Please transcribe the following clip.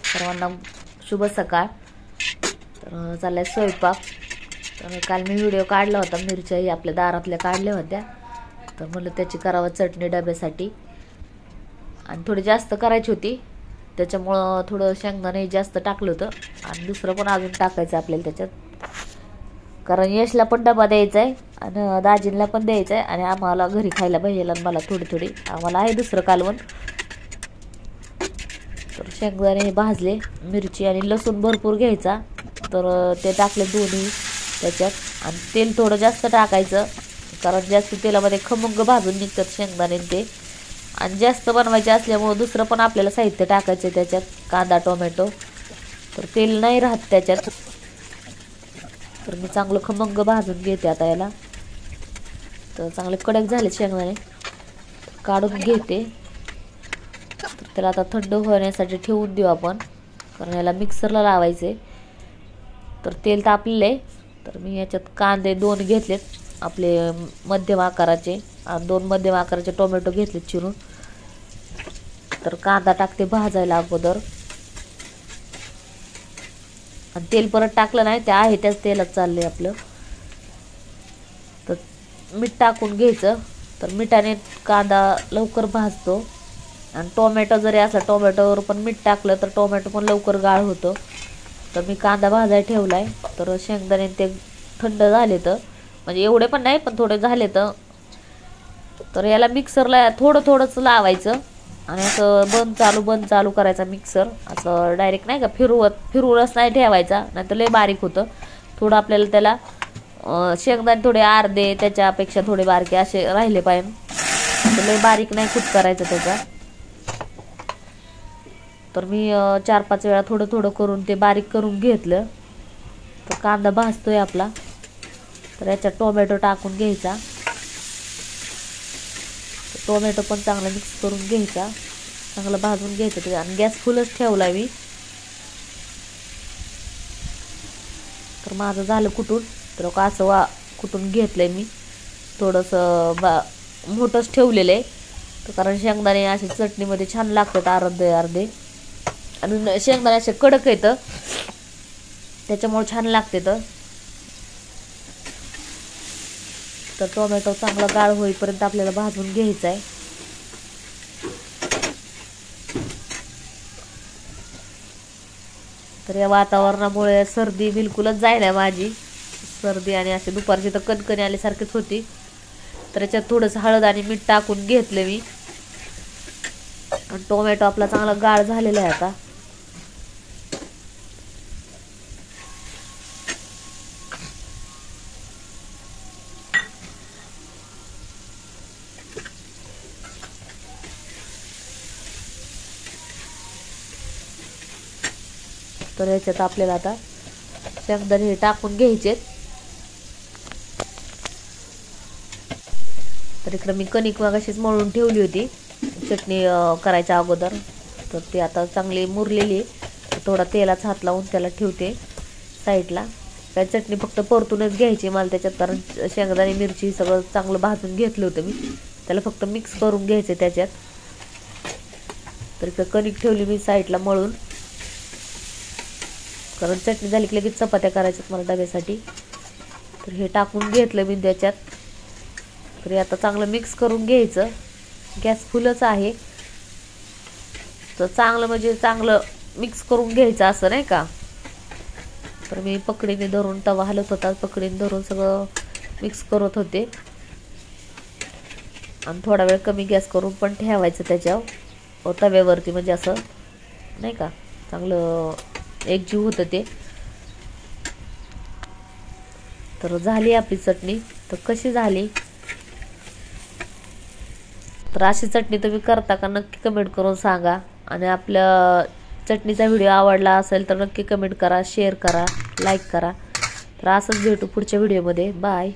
सर्वांना शुभ सकाळ। तर चाललाय स्वयंपाक। तर काल मी व्हिडिओ काढला होता, मिरच्याही आपल्या दारातल्या काढल्या होत्या, तर म्हणलं त्याची करावं चटणी डब्यासाठी। आणि थोडी जास्त करायची होती, त्याच्यामुळं थोडं शेंगदाणे जास्त टाकलं होतं आणि दुसरं पण अजून टाकायचं आपल्याला त्याच्यात, कारण यशला पण डबा द्यायचा आहे आणि दाजींना पण द्यायचा आहे आणि आम्हाला घरी खायला पाहिजे मला थोडी थोडी, आम्हाला आहे दुसरं कालवण। तर शेंगदाणे भाजले, मिरची आणि लसूण भरपूर घ्यायचा, तर ते टाकले दोन्ही त्याच्यात। आणि तेल थोडं जास्त टाकायचं, कारण जास्त तेलामध्ये खमंग भाजून निघतात शेंगदाणे ते, आणि जास्त बनवायचे असल्यामुळे दुसरं पण आपल्याला साहित्य टाकायचं त्याच्यात, कांदा टोमॅटो, तर तेल नाही राहत त्याच्यात। तर मी चांगलं खमंग भाजून घेते आता याला। तर चांगले कडक झाले शेंगदाणे, काढून घेते। तर त्याला आता थंड होण्यासाठी ठेवून देऊ आपण, कारण याला मिक्सरला लावायचे। तर तेल तापलेले, तर मी याच्यात कांदे 2 घेतलेत आपले मध्यम आकाराचे, आणि 2 मध्यम आकाराचे टोमॅटो घेतलेत चिरून। तर कांदा टाकते भाजायला अगोदर, आणि तेल परत टाकलं नाही, ते आहे त्याच तेलात चाललंय आपलं। तर मीठ टाकून घ्यायचं, तर मिठाने कांदा लवकर भाजतो। आणि टोमॅटो जरी असला, टोमॅटोवर पण मीठ टाकलं तर टोमॅटो पण लवकर गाळ होतो। तर मी कांदा भाजायला ठेवलाय, तर शेंगदाणे ते थंड झाले, तर म्हणजे एवढे पण नाही पण थोडे झाले। तर याला मिक्सरला थोडं थोडंच लावायचं, आणि असं बंद चालू करायचा मिक्सर, असं डायरेक्ट नाही का फिरवूनच नाही ठेवायचा, नाही तर लय बारीक होतं। थोडं आपल्याला त्याला शेंगदाणे थोडे अर्धे त्याच्यापेक्षा थोडे बारके असे राहिले पाहिजे, लय बारीक नाही कुट करायचं त्याचा। तर मी 4-5 वेळा थोडं थोडं करून ते बारीक करून घेतलं। तर कांदा भाजतोय आपला, तर याच्यात टोमॅटो टाकून घ्यायचा, टोमॅटो पण चांगला मिक्स करून घ्यायचा, चांगलं भाजून घ्यायचं, आणि गॅस फुलच ठेवला मी। तर माझं झालं कुटून, तर असं कुटून घेतलंय मी, थोडंसं मोठंच ठेवलेलं आहे, तर कारण शेंगदाणे असे चटणीमध्ये छान लागतात अर्धे अर्धे, आणि शेंगदाणे असे कडक येतं त्याच्यामुळे छान लागते। तर टोमॅटो चांगला गाळ होईपर्यंत आपल्याला भाजून घ्यायचा आहे। तर या वातावरणामुळे सर्दी बिलकुलच जायना माझी, सर्दी आणि असे दुपारची तर कणकणी आल्यासारखीच होती। तर याच्यात थोडंसं हळद आणि मीठ टाकून घेतलं मी, आणि टोमॅटो आपला चांगला गाळ झालेला आहे आता। तर याच्यात आपल्याला आता शेंगदाणे टाकून घ्यायचे। तर इकडं मी कणिक मगाशीच मळून ठेवली होती चटणी करायच्या अगोदर, तर ती आता चांगली मुरलेली, थोडा तेलाचा हात लावून त्याला ठेवते साईडला। काय चटणी फक्त परतूनच घ्यायची मला त्याच्यात, कारण शेंगदाणे मिरची सगळं चांगलं भाजून घेतलं होतं मी, त्याला फक्त मिक्स करून घ्यायचे त्याच्यात। तर इकडं कणिक ठेवली मी साईडला मळून, कारण चटणी झाली की लगेच चपात्या करायच्यात मला डब्यासाठी। तर हे टाकून घेतलं मी त्याच्यात, तर आता चांगलं मिक्स करून घ्यायचं, गॅस फुलच आहे। तर चांगलं म्हणजे चांगलं मिक्स करून घ्यायचं असं नाही का। तर मी पकडीने धरून, तवा हलत होता पकडीने धरून सगळं मिक्स करत होते, आणि थोडा वेळ कमी गॅस करून पण ठेवायचं त्याच्यावर तव्यावरती, म्हणजे असं नाही का चांगलं एकजीव होतं ते। तर झाली आपली चटणी। तर कशी झाली, तर अशी चटणी तुम्ही करता का नक्की कमेंट करून सांगा, आणि आपल्या चटणीचा व्हिडिओ आवडला असेल तर नक्की कमेंट करा, शेअर करा, लाईक करा। तर असंच भेटू पुढच्या व्हिडिओमध्ये, बाय।